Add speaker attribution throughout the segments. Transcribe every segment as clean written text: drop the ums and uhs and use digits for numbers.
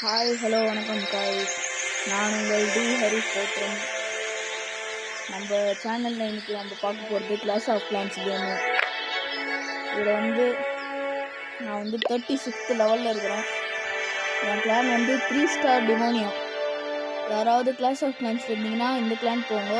Speaker 1: Hi hello வணக்கம் guys. நான் உங்கள் டி ஹரிஷ் பேசுகிறேன். நம்ம சேனலில் இன்றைக்கி நம்ம பார்க்க போகிறது கிளாஷ் ஆஃப் கிளான்ஸ் கேமு. இதில் நான் 36th லெவலில் இருக்கிறேன். என் கிளான் 3 ஸ்டார் டிமோனியா. யாராவது கிளாஷ் ஆஃப் கிளான்ஸ் இருந்தீங்கன்னா இந்த கிளான் போங்க,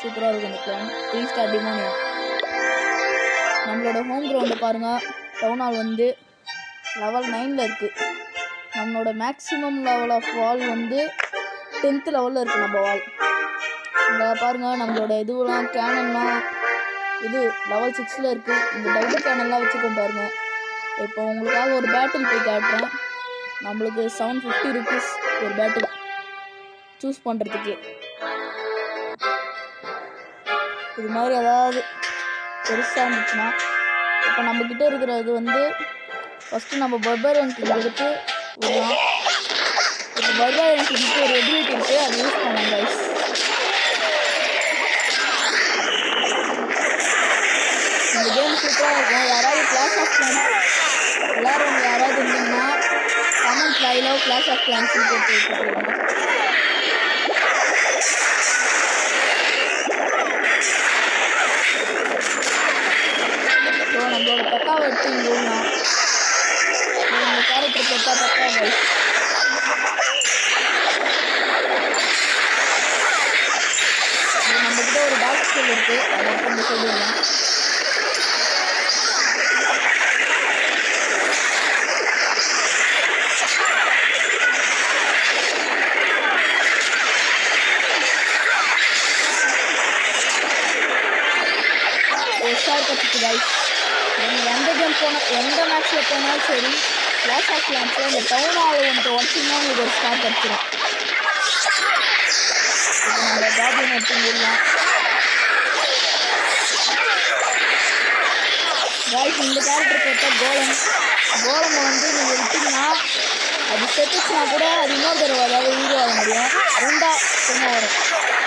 Speaker 1: சூப்பராக இருக்கும். இந்த கிளான் 3 ஸ்டார் டிமோனியா. நம்மளோட ஹோம் கிரவுண்டு பாருங்கள். டவுன் ஹால் லெவல் 9ல் இருக்குது. நம்மளோட maximum level of wall 10th லெவலில் இருக்குது. நம்ம வால் இங்கே பாருங்கள். நம்மளோட இதுவெல்லாம் கேனன்லாம் லெவல் 6ல் இருக்குது. இந்த டபுள் கேனன்லாம் வச்சுக்கோம் பாருங்கள். இப்போ உங்களுக்காக ஒரு பேட்டில் போய் காட்டுறேன். நம்மளுக்கு 750 rupees ஒரு பேட்டில் சூஸ் பண்ணுறதுக்கு. இது மாதிரி ஏதாவது பெருசாக இருந்துச்சுன்னா, இப்போ நம்மக்கிட்ட இருக்கிறது ஃபஸ்ட்டு நம்ம பர்பரியன் கிங் எடுத்து விடலாம். இப்போ பர்பரியன் கிங்க்கு ஒரு எபிலிட்டி இருக்குது, அதை யூஸ் பண்ணலாம் கைஸ். இந்த கேம் சூப்பராக இருக்கும். யாராவது கிளாஷ் ஆஃப் கிளான்ஸ் விளையாடுறவங்க யாராவது இருந்தீங்கன்னா கமெண்ட்ல ஐ லவ் கிளாஷ் ஆஃப் கிளான்ஸ்னு போட்டு விட்டுருங்க. ஸோ நம்மளோட பக்காவை எடுத்து இங்கே விடலாம். இந்த கேரக்டர் பக்கா கைஸ். நம்மக்கிட்ட ஒரு டாக் ஸ்கில் இருக்குது, அதை எடுத்து சொல்லிடலாம். ஸ்டார் கட்சிக்கு கைஸ். நீங்கள் எந்த மேட்ச்சில் போனாலும் சரி, கிளாஷ் ஆஃப் கிளான்ஸில் இந்த டவுன் ஹால் உடச்சிங்கன்னா உங்களுக்கு ஒரு ஸ்டார் கிடச்சிடும். இப்போ நம்ம காபின் எடுத்துக்கலாம் கைஸ். இந்த கேரக்டர் பார்த்தா கோலம் நீங்கள் விட்டிங்கன்னா அது செத்துச்சுன்னா கூட அது இன்னொரு தடவை அதாவது ஹீரோ ஆக முடியும். 2 சும்மா வரும்.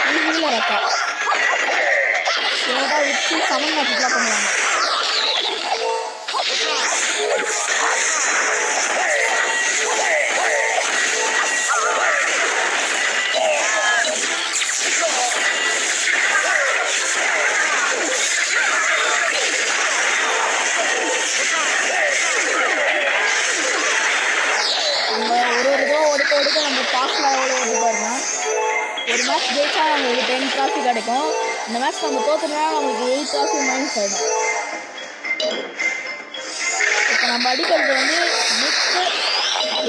Speaker 1: இது ஹீலர் அக்கா ஏதாவது வச்சு சமன் மேட்ச்லாம் பண்ணுவாங்க. நம்ம ஒரு இதுவாக ஒடுக்க நம்ம பாஸ்ல எவ்வளோ ஓடி பாருங்க. ஒரு மேட்ச் ஜெயிச்சா நம்மளுக்கு 10 trophy கிடைக்கும். இந்த மேட்ச் நம்ம தோற்றுனா நம்மளுக்கு 8 trophy மைனஸ் ஆகிடும். இப்போ நம்ம அடிக்கிறது நெக்ஸ்ட்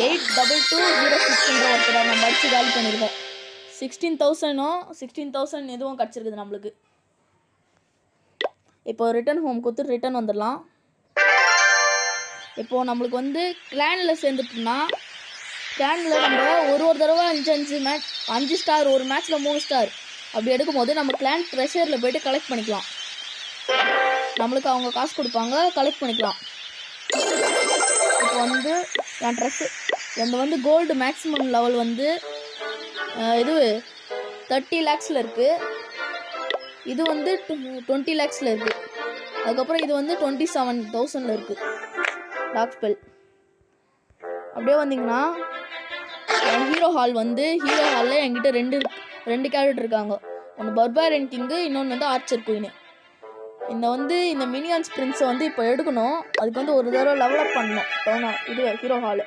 Speaker 1: 82206 ஒருத்தரை நம்ம அடித்து காலி பண்ணியிருக்கோம். 16,000 எதுவும் கிடச்சிருக்குது நம்மளுக்கு. இப்போ ரிட்டன் ஹோம் கொடுத்து ரிட்டன் வந்துடலாம். இப்போது நம்மளுக்கு கிளானில் சேர்ந்துட்டோம்னா, கிளானில் நம்ம ஒரு தடவை 5 ஸ்டார், ஒரு மேட்ச்சில் 3 ஸ்டார் அப்படி எடுக்கும்போது நம்ம கிளான் ட்ரெஷரில் போய்ட்டு கலெக்ட் பண்ணிக்கலாம். நம்மளுக்கு அவங்க காசு கொடுப்பாங்க, கலெக்ட் பண்ணிக்கலாம். இப்போ என் ட்ரெஸ்ஸு எந்த கோல்டு மேக்ஸிமம் லெவல் 30 lakhsல இருக்குது. இது 20 lakhsல இருக்குது. அதுக்கப்புறம் இது 27,000ல் இருக்குது. டாக் ஸ்பெல் அப்படியே வந்தீங்கன்னா ஹீரோ ஹாலில் என்கிட்ட ரெண்டு கேரக்டர் இருக்காங்க. ஒன்று பர்பாரியன் கிங்கு, இன்னொன்று ஆர்ச்சர் குயின். இந்த மினியன்ஸ் பிரின்ஸை இப்போ எடுக்கணும். அதுக்கு ஒரு தடவை டெவலப் பண்ணணும். டவுனா ஹீரோ ஹாலு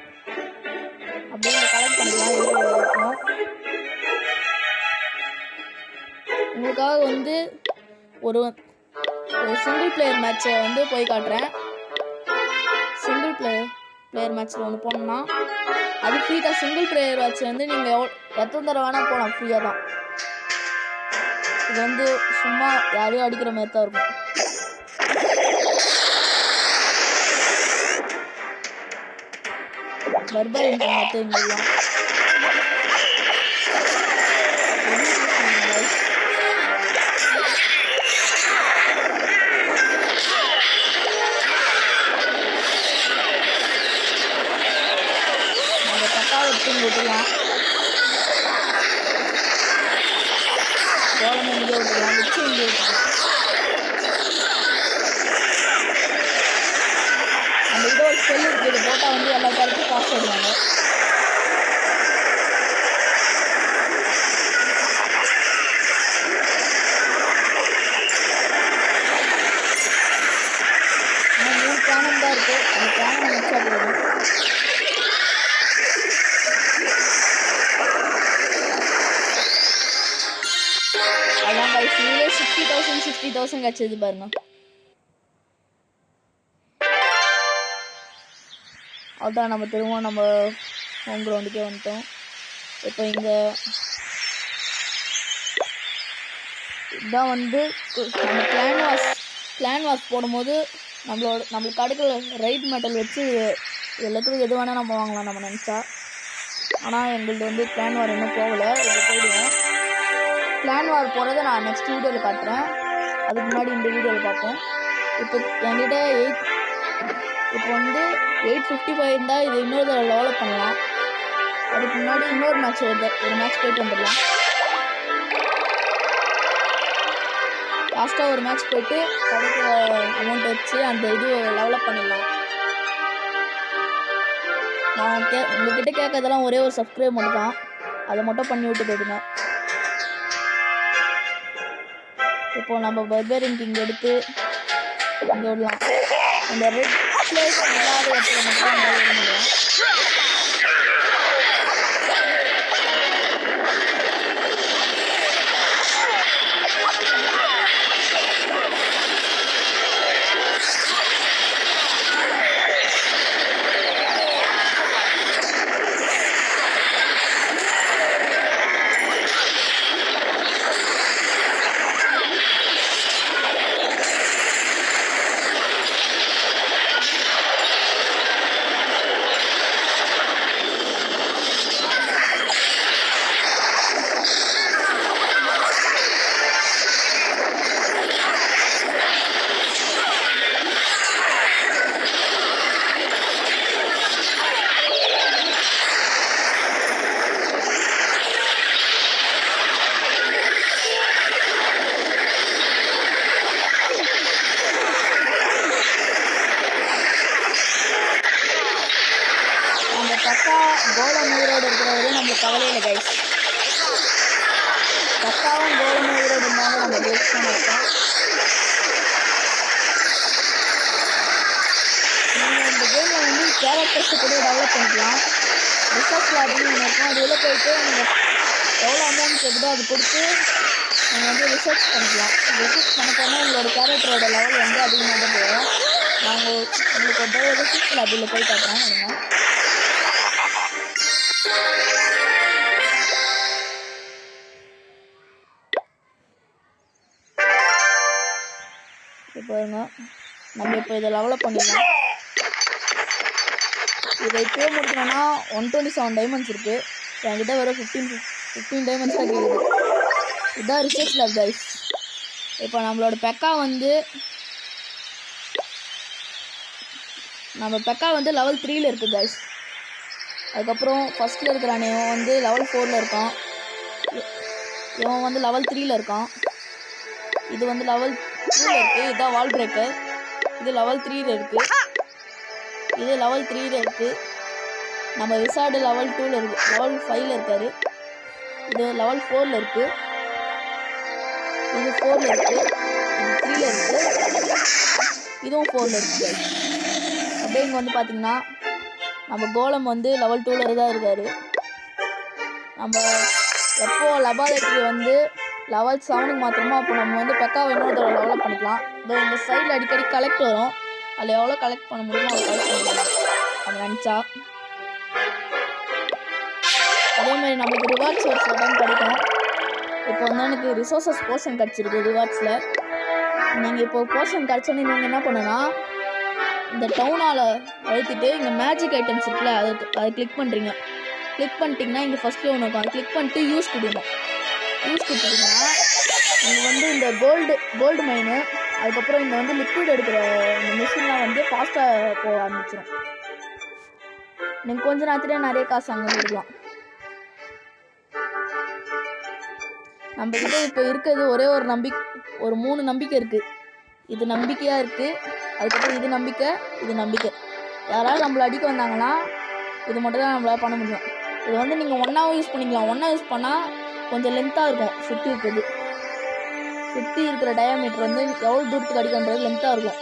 Speaker 1: அப்படியே கலெக்ட் பண்ணிக்கலாம். இருக்கணும் உங்களுக்காக ஒரு சிங்கிள் பிளேயர் மேட்சை போய் காட்டுறேன். சிங்கிள் பிளேயர் மேட்ச்சில் ஒன்று போனோம்னா அது ஃப்ரீ தான். சிங்கிள் பிளேயர் மேட்ச் நீங்கள் எத்தனை தடவை வேணால் போகலாம், ஃப்ரீயாக தான். இது சும்மா யாரையும் அடிக்கிற மாதிரி தான் இருக்கும். பர்பரியன் பார்த்து இங்கெல்லாம் நம்ம தக்காவை எடுத்து விட்டுலாம். கோலம் இங்கே விட்டுலாம், வச்சு இங்கே விட்டுலாம். அந்த ஒரு ஸ்பெல் இருக்குது, இதை போட்டால் எல்லா கேரக்டரும் காசு போடுவாங்க. 50,000 கிடச்சது பாருங்க. அதான் நம்ம திரும்ப நம்ம ஹோம் கிரவுண்டுக்கே வந்துட்டோம். இப்போ இங்கே இதான் வந்து நம்ம கிளான் வாஸ் போடும்போது நம்மளுக்கு அடுக்கிற ரைட் மெட்டல் வச்சு எல்லாத்துக்கும் எது வேணால் நம்ம வாங்கலாம் நம்ம நினச்சா. ஆனால் எங்களுக்கு வந்து கிளான் வார் இன்னும் போகலை. இப்போ போயிடுவோம். கிளான் வார் போகிறத நான் நெக்ஸ்ட் வீடியோவில் காட்டுறேன். அதுக்கு முன்னாடி இந்த வீடியோவில் பார்ப்போம். இப்போ என்கிட்ட இப்போ வந்து 855 இருந்தால் இது இன்னொரு டெவலப் பண்ணலாம். அதுக்கு முன்னாடி இன்னொரு மேட்ச் ஒரு மேட்ச் போயிட்டு வந்துடலாம். லாஸ்ட்டாக ஒரு மேட்ச் போயிட்டு கிடைக்கிற அமௌண்ட் வச்சு அந்த இது டெவலப் பண்ணிடலாம். நான் உங்ககிட்ட கேட்கறதெல்லாம் ஒரே ஒரு சப்ஸ்கிரைப் மட்டும் தான். அதை மட்டும் பண்ணி விட்டு போயிடுங்க. இப்போ நம்ம பர்பேரியன் கிங் எடுத்து இங்கே விடலாம். இந்த ரெட் பிளேஸ் இல்லாத இடத்துல மட்டும் தான் முடியும். கோலம் உயிரோடு இருக்கிறவரையும் நம்மளுக்கு கவலை இல்லை கைஸ். பக்காவும் கோலம் உயிரோடு இருந்தாலும் நம்ம ஜெயிச்சுதான் இருக்கோம். நீங்கள் இந்த கேமில் வந்து கேரக்டர்ஸை கூட டெவலப் பண்ணிக்கலாம். ரிசர்ச் லேப்னு ஒன்று இருக்கும். அது உள்ளே போயிட்டு நீங்கள் எவ்வளோ அமௌண்ட் கேட்குதோ அது கொடுத்து நீங்கள் வந்து ரிசர்ச் பண்ணிக்கலாம். ரிசர்ச் பண்ண போனால் உங்களோட கேரக்டரோட லெவல் வந்து அதிகமாக தான் போகும். நான் உங்களுக்கு ஒரு தடவை ரிசர்ச் லேபில் போய் காட்டுறேன். நீங்கள் பாருங்க, நம்ம இப்போ இதை டெவலப் பண்ணிடலாம். இதை இப்போயே முடிக்கணும்னா 127 டைமண்ட்ஸ் இருக்குது. என்கிட்ட வெறும் 15 டைமண்ட்ஸ் தான் கேட்குது. இதுதான் ரிசர்ச் லேப் கைஸ். இப்போ நம்மளோட பெக்கா வந்து லெவல் 3ல் இருக்குது கைஸ். அதுக்கப்புறம் ஃபஸ்ட்டில் இருக்கிறானே இவன் வந்து லெவல் 4ல் இருக்கான். இவன் வந்து லெவல் 3ல் இருக்கான். இது வந்து லெவல் 2ல் இருக்குது. இதுதான் வால் பிரேக்கர். இது லெவல் 3ல் இருக்குது. இது லெவல் 3ல் இருக்குது. நம்ம விசார்டு லெவல் 2ல் இருக்குது. லெவல் 5ல் இருக்கார். இது லெவல் 4ல் இருக்குது. இது 4ல் இருக்குது. இது 3ல் இருக்குது. இதுவும் 4ல் இருக்குது. அப்படியே இங்கே வந்து பார்த்திங்கன்னா நம்ம கோலம் வந்து லெவல் 2ல் தான் இருக்கார். நம்ம எப்போ லெபார்டரி வந்து லெவல் 7க்கு மாத்திரமோ அப்போ நம்ம வந்து பெக்காவை இன்னொரு டெவலப் பண்ணிக்கலாம். இதோ இந்த சைடில் அடிக்கடி கலெக்ட் வரும். அதில் எவ்வளோ கலெக்ட் பண்ண முடியுமோ அதை கலெக்ட் பண்ணிக்கலாம் நம்ம நினச்சா. அதேமாதிரி நம்மளுக்கு ரிவார்ட்ஸ் ஒரு சில டைம் கிடைக்கும். இப்போ வந்து எனக்கு ரிசோர்ஸஸ் போர்ஷன் கிடச்சிருக்கு ரிவார்ட்ஸில். நீங்கள் இப்போ போர்ஷன் கிடச்சோன்னே நீங்கள் என்ன பண்ணுன்னா இந்த டவுனால் அழுத்திட்டு இங்கே மேஜிக் ஐட்டம்ஸ் இருக்குல்ல அதை கிளிக் பண்ணுறீங்க. கிளிக் பண்ணிட்டீங்கன்னா இங்கே ஃபஸ்ட்டில் ஒன்று இருக்கும். அதை கிளிக் பண்ணிட்டு யூஸ் கொடுக்கணும். யூஸ் கொடுத்துட்டிங்கன்னா இங்கே வந்து இந்த கோல்டு மைனு, அதுக்கப்புறம் இங்கே வந்து லிக்விட் எடுக்கிற இந்த மிஷின்லாம் வந்து ஃபாஸ்ட்டாக போக ஆரம்பிச்சிடும். நீங்கள் கொஞ்ச நேரத்துலேயே நிறைய காசு அங்கே கொடுக்கலாம். நம்மக்கிட்ட இப்போ இருக்கிறது ஒரே ஒரு 3 நம்பிக்கை இருக்குது. இது நம்பிக்கையாக இருக்குது. அதுக்கப்புறம் இது நம்பிக்கை. யாராவது நம்மளை அடிக்க வந்தாங்கன்னா இது மட்டும் தான் நம்மளால் பண்ண முடியும். இது வந்து நீங்கள் ஒன்றாவும் யூஸ் பண்ணிக்கலாம். ஒன்றா யூஸ் பண்ணால் கொஞ்சம் லென்த்தாக இருக்கும். சுற்றி இருக்கிற டயாமீட்டர் வந்து எவ்வளோ தூரத்துக்கு அடிக்கன்றது லென்த்தாக இருக்கும்.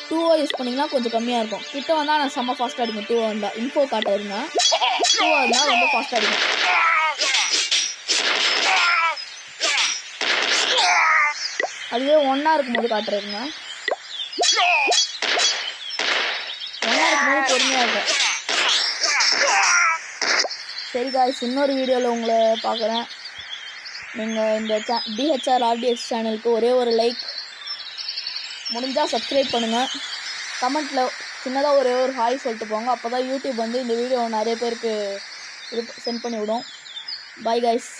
Speaker 1: 2 யூஸ் பண்ணிங்கன்னா கொஞ்சம் கம்மியாக இருக்கும். கிட்ட வந்தால் நான் செம்ம ஃபாஸ்ட்டாக அடிக்கும். 2 வந்தால் இன்ஃபோ காட்டுறதுங்க. 2 இருந்தால் ரொம்ப ஃபாஸ்ட்டாக அடிக்கும். அதுவே ஒன்றா இருக்கும்போது காட்டுறதுங்க. ஒன்றா இருக்கும்போது பொறுமையாக இருக்கும். சரி காய்ஸ், இன்னொரு வீடியோவில் உங்களை பார்க்குறேன். நீங்கள் இந்த DHR RDX சேனலுக்கு ஒரே ஒரு லைக், முடிஞ்சால் சப்ஸ்கிரைப் பண்ணுங்கள். கமெண்ட்டில் சின்னதாக ஒரே ஒரு ஹாய் சொல்லிட்டு போங்க. அப்போ தான் யூடியூப் வந்து இந்த வீடியோ நிறைய பேருக்கு சென்ட் பண்ணி விடும். Bye guys.